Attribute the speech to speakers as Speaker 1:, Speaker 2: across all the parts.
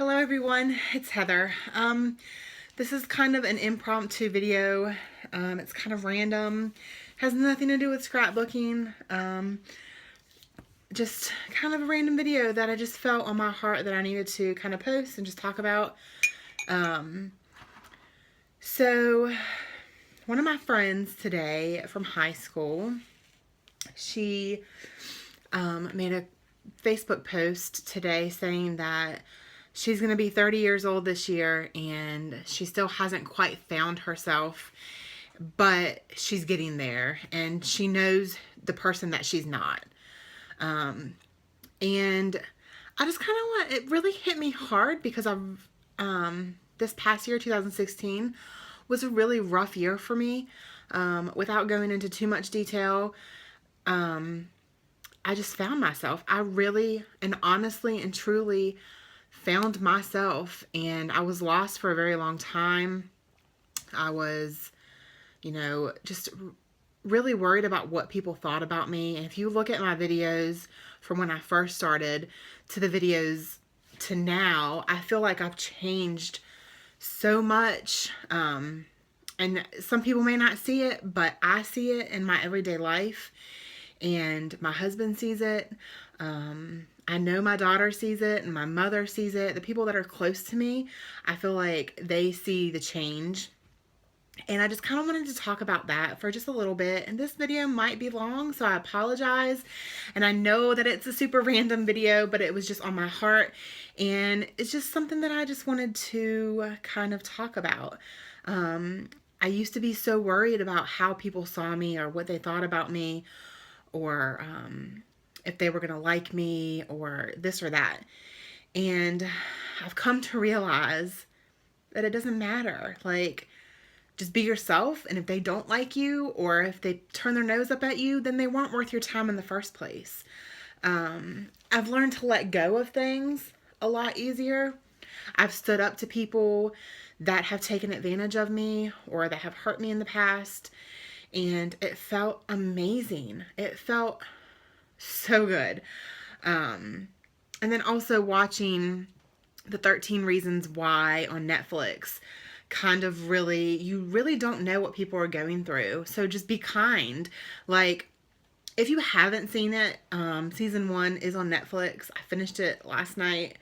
Speaker 1: Hello everyone, it's Heather. This is kind of an impromptu video. It's kind of random, has nothing to do with scrapbooking. Just kind of a random video that I just felt on my heart that I needed to kind of post and just talk about. So one of my friends today from high school, she made a Facebook post today saying that she's going to be 30 years old this year and she still hasn't quite found herself, but she's getting there and she knows the person that she's not. And I just kind of it really hit me hard because this past year, 2016, was a really rough year for me. Without going into too much detail, I just found myself. I really and honestly and truly found myself, and I was lost for a very long time. I was, just really worried about what people thought about me. And if you look at my videos from when I first started to the videos to now, I feel like I've changed so much. And some people may not see it, but I see it in my everyday life. And my husband sees it. I know my daughter sees it and my mother sees it. The people that are close to me, I feel like they see the change. And I just kind of wanted to talk about that for just a little bit. And this video might be long, so I apologize. And I know that it's a super random video, but it was just on my heart. And it's just something that I just wanted to kind of talk about. I used to be so worried about how people saw me or what they thought about me, or if they were going to like me or this or that. And I've come to realize that it doesn't matter. Like, just be yourself, and if they don't like you or if they turn their nose up at you, then they weren't worth your time in the first place. I've learned to let go of things a lot easier. I've stood up to people that have taken advantage of me or that have hurt me in the past, and it felt amazing. It felt so good. And then also watching the 13 Reasons Why on Netflix kind of you really don't know what people are going through. So just be kind. Like, if you haven't seen it, season 1 is on Netflix. I finished it last night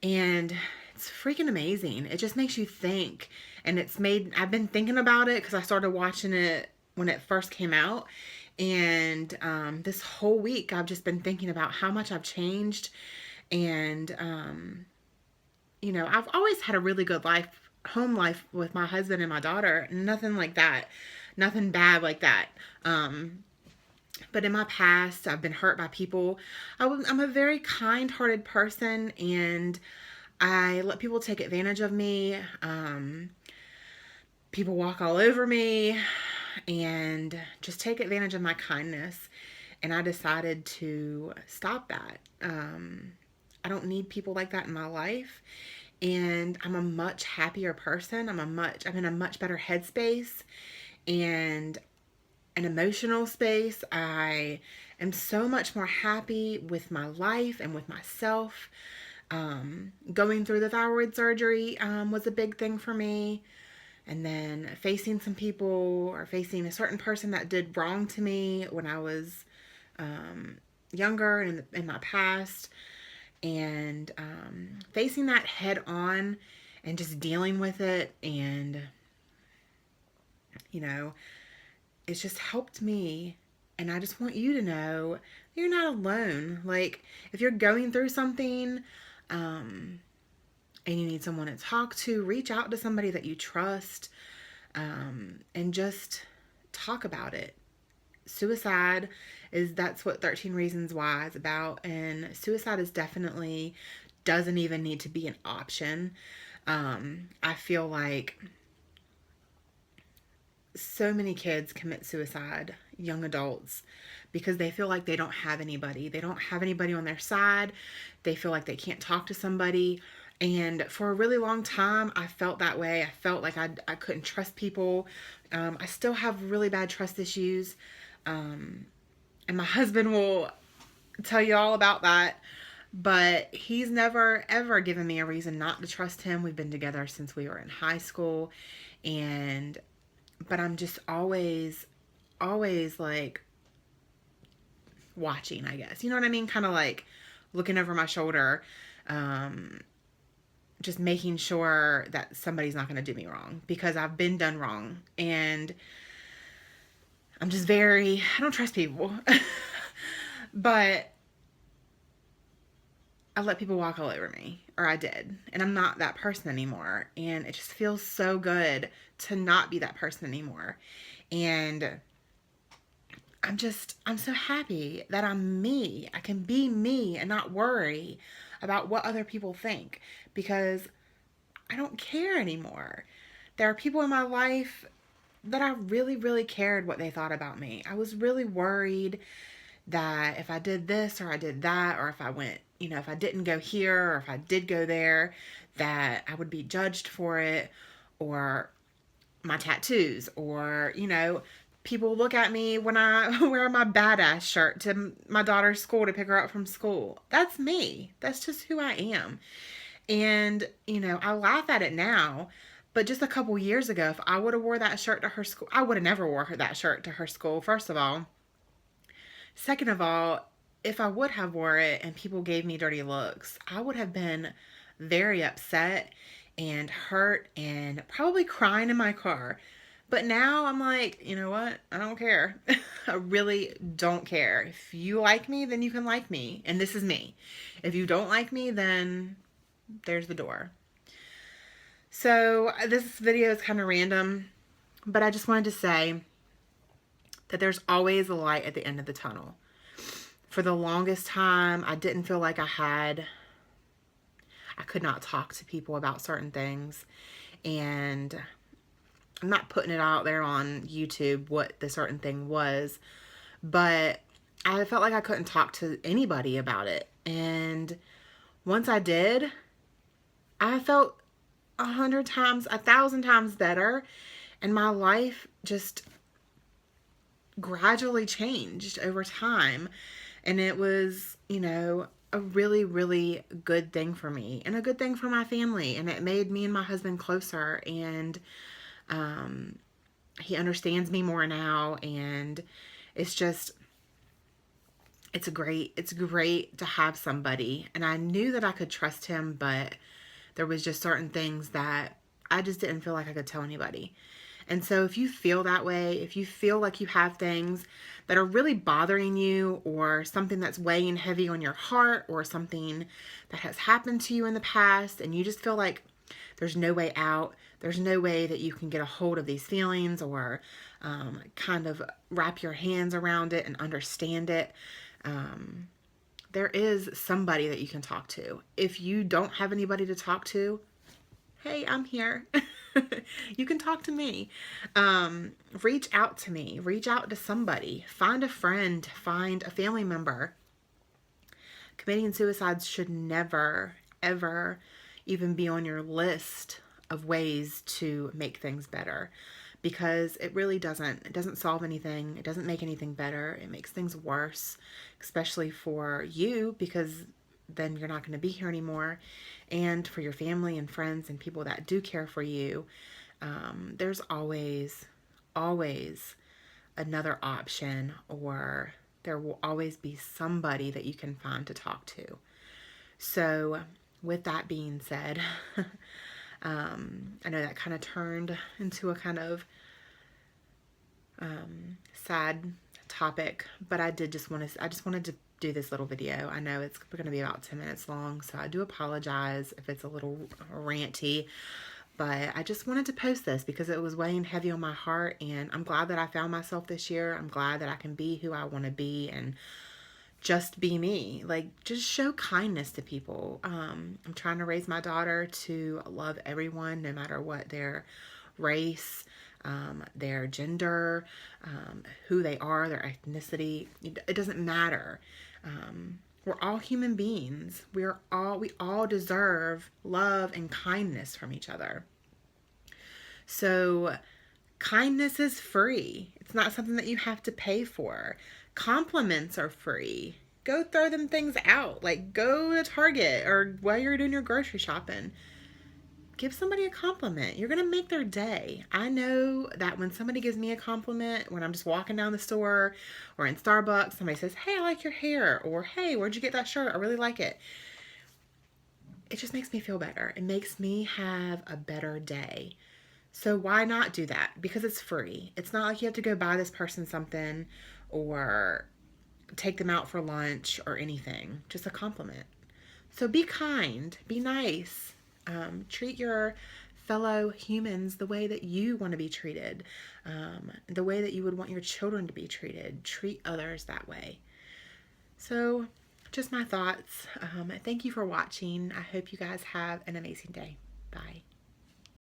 Speaker 1: and it's freaking amazing. It just makes you think. And I've been thinking about it because I started watching it when it first came out. And this whole week I've just been thinking about how much I've changed. And, I've always had a really good home life with my husband and my daughter. Nothing like that. Nothing bad like that. But in my past, I've been hurt by people. I'm a very kind-hearted person, and I let people take advantage of me. People walk all over me and just take advantage of my kindness. And I decided to stop that. I don't need people like that in my life. And I'm a much happier person. I'm in a much better headspace and an emotional space. I am so much more happy with my life and with myself. Going through the thyroid surgery was a big thing for me. And then facing some people or facing a certain person that did wrong to me when I was younger and in my past. And facing that head on and just dealing with it. And, it's just helped me. And I just want you to know you're not alone. Like, if you're going through something and you need someone to talk to, reach out to somebody that you trust, and just talk about it. Suicide that's what 13 Reasons Why is about. And suicide doesn't even need to be an option. I feel like so many kids commit suicide, young adults, because they feel like they don't have anybody. They don't have anybody on their side. They feel like they can't talk to somebody. And for a really long time, I felt that way. I felt like I couldn't trust people. I still have really bad trust issues. And my husband will tell you all about that. But he's never, ever given me a reason not to trust him. We've been together since we were in high school. And, but I'm just always like watching, I guess. You know what I mean? Kind of like looking over my shoulder, just making sure that somebody's not going to do me wrong because I've been done wrong. And I'm just I don't trust people. But I let people walk all over me, or I did. And I'm not that person anymore. And it just feels so good to not be that person anymore. And I'm so happy that I'm me. I can be me and not worry about what other people think because I don't care anymore. There are people in my life that I really, really cared what they thought about me. I was really worried that if I did this or I did that, or if I went, if I didn't go here or if I did go there, that I would be judged for it, or my tattoos, or, people look at me when I wear my badass shirt to my daughter's school to pick her up from school. That's me. That's just who I am. And, I laugh at it now. But just a couple years ago, if I would have wore that shirt to her school, I would have never wore that shirt to her school, first of all. Second of all, if I would have wore it and people gave me dirty looks, I would have been very upset and hurt and probably crying in my car. But now I'm like, you know what? I don't care. I really don't care. If you like me, then you can like me. And this is me. If you don't like me, then there's the door. So this video is kind of random, but I just wanted to say that there's always a light at the end of the tunnel. For the longest time, I didn't feel like I could not talk to people about certain things. And I'm not putting it out there on YouTube what the certain thing was, but I felt like I couldn't talk to anybody about it. And once I did, I felt 100 times, 1,000 times better. And my life just gradually changed over time. And it was, a really, really good thing for me and a good thing for my family. And it made me and my husband closer. And he understands me more now. And it's great to have somebody. And I knew that I could trust him, but there was just certain things that I just didn't feel like I could tell anybody. And so if you feel that way, if you feel like you have things that are really bothering you, or something that's weighing heavy on your heart, or something that has happened to you in the past, and you just feel like there's no way out, there's no way that you can get a hold of these feelings, or kind of wrap your hands around it and understand it, there is somebody that you can talk to. If you don't have anybody to talk to, hey, I'm here. You can talk to me. Reach out to me. Reach out to somebody. Find a friend. Find a family member. Committing suicide should never, ever even be on your list of ways to make things better, because it really doesn't. It doesn't solve anything. It doesn't make anything better. It makes things worse, especially for you, because then you're not going to be here anymore. And for your family and friends and people that do care for you, there's always another option, or there will always be somebody that you can find to talk to. So with that being said, I know that kind of turned into a kind of sad topic, but I just wanted to do this little video. I know it's going to be about 10 minutes long, so I do apologize if it's a little ranty, but I just wanted to post this because it was weighing heavy on my heart, and I'm glad that I found myself this year. I'm glad that I can be who I want to be and just be me. Like, just show kindness to people. I'm trying to raise my daughter to love everyone, no matter what their race, their gender, who they are, their ethnicity. It doesn't matter. We're all human beings. We all deserve love and kindness from each other. So kindness is free. It's not something that you have to pay for. Compliments are free. go throw them things out. Like, go to Target or while you're doing your grocery shopping, give somebody a compliment. You're going to make their day. I know that when somebody gives me a compliment, when I'm just walking down the store or in Starbucks, somebody says, hey, I like your hair, or hey, where'd you get that shirt? I really like it. It just makes me feel better. It makes me have a better day. So why not do that? Because it's free. It's not like you have to go buy this person something or take them out for lunch or anything. Just a compliment. So be kind, be nice, treat your fellow humans the way that you want to be treated, the way that you would want your children to be treated. Treat others that way. So, just my thoughts. Thank you for watching. I hope you guys have an amazing day. Bye.